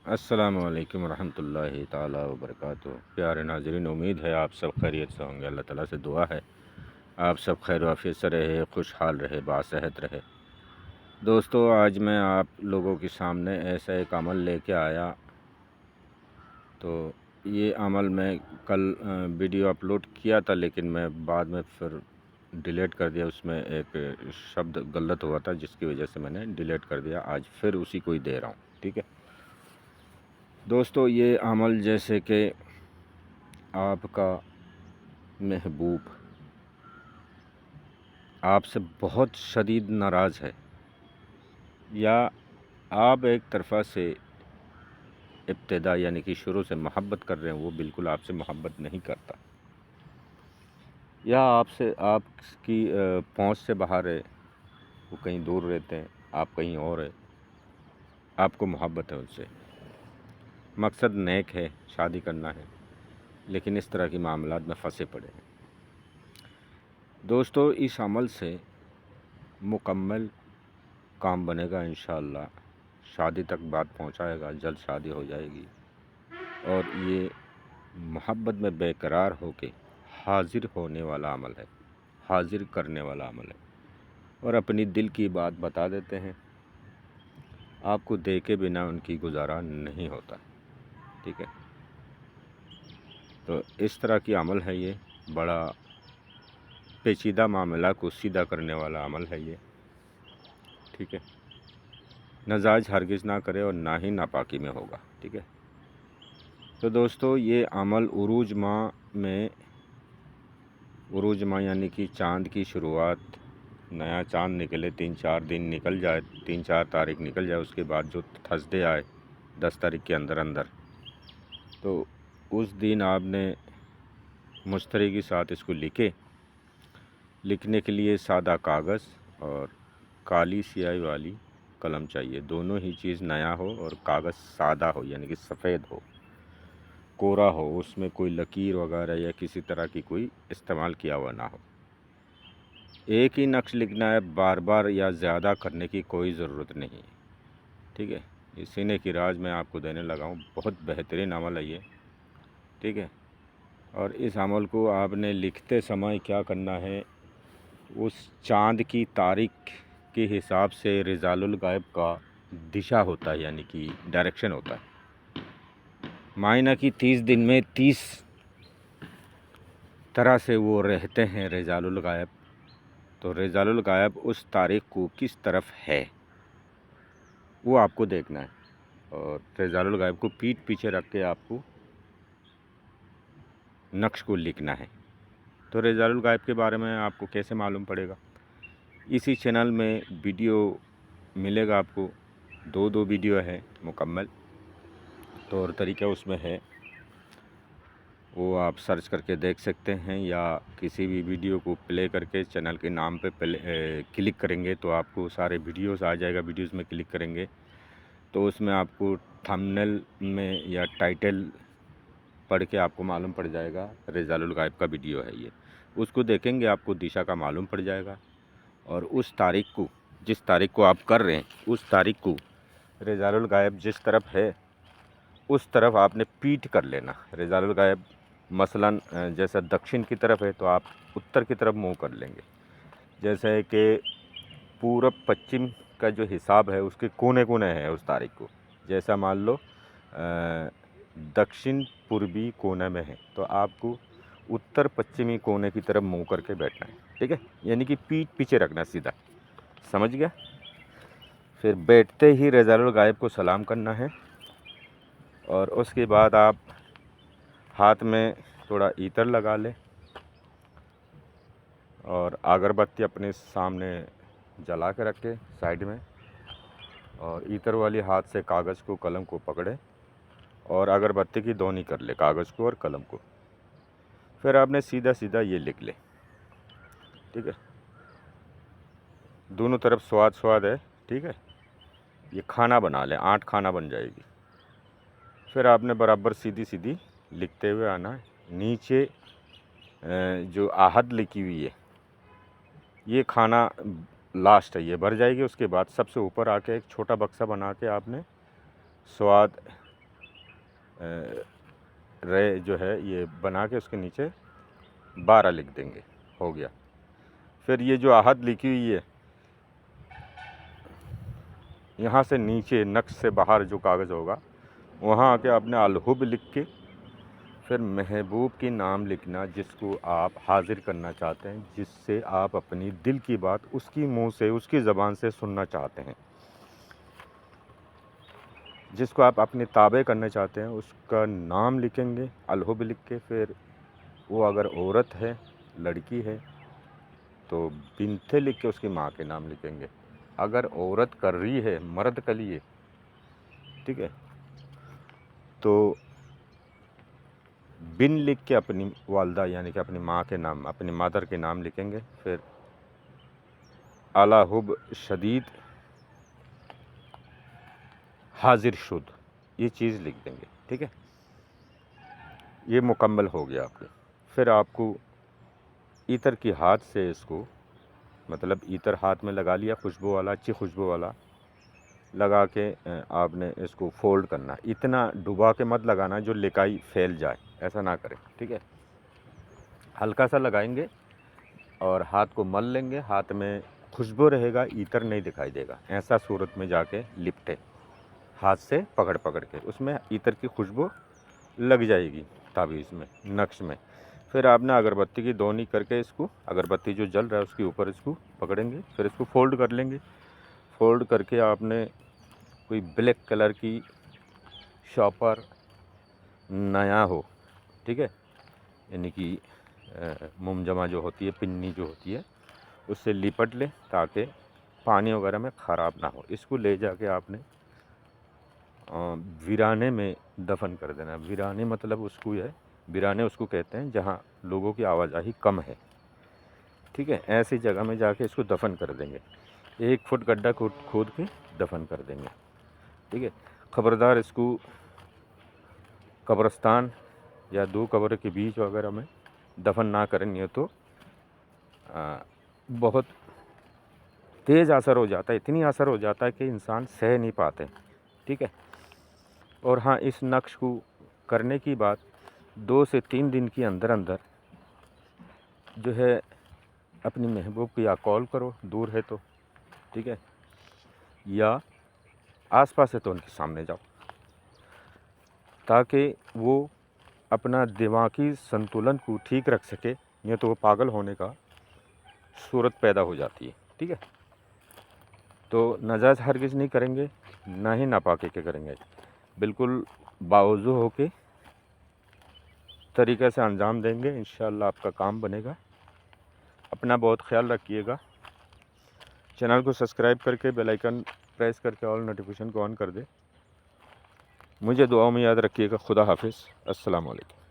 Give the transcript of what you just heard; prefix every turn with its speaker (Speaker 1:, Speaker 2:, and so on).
Speaker 1: अस्सलामुअलैकुम रहमतुल्लाहि ताला वबरकातुहू। प्यारे नाज़रीन, उम्मीद है आप सब खैरियत से होंगे। अल्लाह ताला से दुआ है आप सब खैर आफियत से रहे, खुशहाल रहे, बासेहत रहे। दोस्तों, आज मैं आप लोगों के सामने ऐसा एक अमल लेके आया। तो ये अमल मैं कल वीडियो अपलोड किया था, लेकिन मैं बाद में फिर डिलीट कर दिया। उसमें एक शब्द गलत हुआ था, जिसकी वजह से मैंने डिलीट कर दिया। आज फिर उसी को ही दे रहा हूँ। ठीक है दोस्तों, ये अमल जैसे कि आपका महबूब आपसे बहुत शदीद नाराज़ है, या आप एक तरफ़ा से इब्तिदा यानी कि शुरू से मोहब्बत कर रहे हैं, वो बिल्कुल आपसे मोहब्बत नहीं करता, या आपसे आपकी पहुंच से बाहर है, वो कहीं दूर रहते हैं, आप कहीं और है, आपको मोहब्बत है उनसे, मकसद नेक है, शादी करना है, लेकिन इस तरह की मामलात में फंसे पड़े हैं। दोस्तों, इस अमल से मुकम्मल काम बनेगा इंशाअल्लाह। शादी तक बात पहुंचाएगा, जल्द शादी हो जाएगी। और ये मोहब्बत में बेकरार होके हाजिर होने वाला अमल है, हाजिर करने वाला अमल है। और अपनी दिल की बात बता देते हैं, आपको देखे बिना उनकी गुजारा नहीं होता। ठीक है, तो इस तरह की अमल है ये। बड़ा पेचीदा मामला को सीधा करने वाला अमल है ये। ठीक है, नाजायज़ हरगिज़ ना करे और ना ही नापाकी में होगा। ठीक है, तो दोस्तों, ये अमल उरूज माह यानी कि चाँद की शुरुआत, नया चाँद निकले, 3-4 दिन निकल जाए, 3-4 तारीख निकल जाए, उसके बाद जो थर्सडे आए 10 तारीख के अंदर अंदर, तो उस दिन आपने मुश्तरी के साथ इसको लिखने के लिए सादा कागज़ और काली स्याही वाली कलम चाहिए। दोनों ही चीज़ नया हो और कागज़ सादा हो, यानी कि सफ़ेद हो, कोरा हो, उसमें कोई लकीर वगैरह या किसी तरह की कोई इस्तेमाल किया हुआ ना हो। एक ही नक्श लिखना है, बार बार या ज़्यादा करने की कोई ज़रूरत नहीं है। ठीक है, ये सीने की राज मैं आपको देने लगा हूँ। बहुत बेहतरीन अमल है ये। ठीक है, और इस अमल को आपने लिखते समय क्या करना है, उस चाँद की तारीख के हिसाब से रिजालुल गायब का दिशा होता है, यानी कि डायरेक्शन होता है। मायना कि 30 दिन में 30 तरह से वो रहते हैं रिजालुल गायब। तो रिजालुल गायब उस तारीख को किस तरफ है, वो आपको देखना है। और रिजालुल गायब को पीठ पीछे रख के आपको नक्श को लिखना है। तो रिजालुल गायब के बारे में आपको कैसे मालूम पड़ेगा? इसी चैनल में वीडियो मिलेगा आपको, दो वीडियो है मुकम्मल। तो और तरीका उसमें है, वो आप सर्च करके देख सकते हैं, या किसी भी वीडियो को प्ले करके चैनल के नाम पे क्लिक करेंगे तो आपको सारे वीडियोस आ जाएगा। वीडियोस में क्लिक करेंगे तो उसमें आपको थंबनेल में या टाइटल पढ़ के आपको मालूम पड़ जाएगा रिजालुल गायब का वीडियो है ये। उसको देखेंगे, आपको दिशा का मालूम पड़ जाएगा। और उस तारीख को, जिस तारीख को आप कर रहे हैं, उस तारीख को रिजालुल गायब जिस तरफ है उस तरफ आपने पीठ कर लेना। रिजालुल गायब मसलन जैसा दक्षिण की तरफ है तो आप उत्तर की तरफ मुंह कर लेंगे। जैसे कि पूरब पश्चिम का जो हिसाब है उसके कोने कोने हैं उस तारीख को। जैसा मान लो दक्षिण पूर्वी कोने में है तो आपको उत्तर पश्चिमी कोने की तरफ मुंह करके बैठना है। ठीक है, यानी कि पीठ पीछे रखना सीधा। समझ गया? फिर बैठते ही रिजालुल गायब को सलाम करना है। और उसके बाद आप हाथ में थोड़ा ईतर लगा लें और अगरबत्ती अपने सामने जला के रखें साइड में, और ईतर वाली हाथ से कागज़ को, कलम को पकड़े और अगरबत्ती की धौनी कर ले कागज़ को और कलम को। फिर आपने सीधा सीधा ये लिख ले। ठीक है, दोनों तरफ स्वाद स्वाद है। ठीक है, ये खाना बना ले, 8 खाना बन जाएगी। फिर आपने बराबर सीधी सीधी लिखते हुए आना है। नीचे जो आहद लिखी हुई है, ये खाना लास्ट है, ये भर जाएगी। उसके बाद सबसे ऊपर आके एक छोटा बक्सा बना के आपने स्वाद रे जो है ये बना के उसके नीचे 12 लिख देंगे, हो गया। फिर ये जो आहद लिखी हुई है, यहाँ से नीचे नक्श से बाहर जो कागज़ होगा वहाँ आके आपने अलहुब लिख के फिर महबूब की नाम लिखना, जिसको आप हाज़िर करना चाहते हैं, जिससे आप अपनी दिल की बात उसकी मुंह से, उसकी ज़बान से सुनना चाहते हैं, जिसको आप अपने ताबे करना चाहते हैं, उसका नाम लिखेंगे अलहुब लिख के। फिर वो अगर औरत है, लड़की है, तो बिन्ते लिख के उसकी माँ के नाम लिखेंगे। अगर औरत कर रही है मर्द के लिए, ठीक है, तो बिन लिख के अपनी वालदा यानी कि अपनी माँ के नाम, अपनी मदर के नाम लिखेंगे। फिर अला हुब शदीद हाजिर शुद, ये चीज़ लिख देंगे, ठीक है। ये मुकम्मल हो गया आपके। फिर आपको इतर की हाथ से इसको, मतलब इतर हाथ में लगा लिया खुशबू वाला, अच्छी खुशबू वाला लगा के आपने इसको फोल्ड करना। इतना डुबा के मत लगाना जो लिकाई फैल जाए, ऐसा ना करें, ठीक है। हल्का सा लगाएंगे और हाथ को मल लेंगे, हाथ में खुशबू रहेगा, इतर नहीं दिखाई देगा। ऐसा सूरत में जाके लिपटे, हाथ से पकड़ पकड़ के उसमें इतर की खुशबू लग जाएगी ताबीज़ में, नक्श में। फिर आपने अगरबत्ती की दोनी करके इसको, अगरबत्ती जो जल रहा है उसके ऊपर इसको पकड़ेंगे, फिर इसको फोल्ड कर लेंगे। फोल्ड करके आपने कोई ब्लैक कलर की शॉपर नया हो, ठीक है, यानी कि मुमजमा जो होती है, पिन्नी जो होती है, उससे लिपट ले ताकि पानी वगैरह में ख़राब ना हो। इसको ले जाके आपने वीराने में दफन कर देना। वीराने मतलब उसको है, वीराने उसको कहते हैं जहाँ लोगों की आवाजाही कम है, ठीक है। ऐसी जगह में जाके इसको दफन कर देंगे, 1 फुट गड्ढा खोद के दफन कर देंगे, ठीक है। खबरदार इसको कब्रिस्तान या 2 कब्र के बीच वगैरह में दफन ना करें, नहीं तो बहुत तेज़ असर हो जाता है, इतनी असर हो जाता है कि इंसान सह नहीं पाते, ठीक है। और हाँ, इस नक्श को करने की बात 2 से 3 दिन के अंदर अंदर जो है अपनी महबूब को या कॉल करो, दूर है तो, ठीक है, या आसपास है तो उनके सामने जाओ, ताकि वो अपना दिमागी संतुलन को ठीक रख सके, नहीं तो वो पागल होने का सूरत पैदा हो जाती है, ठीक है। तो नाजायज़ हरगिज़ नहीं करेंगे, ना ही नापाकी के करेंगे, बिल्कुल बावजू होके तरीक़े से अंजाम देंगे, इंशाअल्लाह आपका काम बनेगा। अपना बहुत ख्याल रखिएगा। चैनल को सब्सक्राइब करके बेल आइकन प्रेस करके ऑल नोटिफिकेशन को ऑन कर दे। मुझे दुआओं में याद रखिएगा। खुदा हाफिज़। अस्सलाम वालेकुम।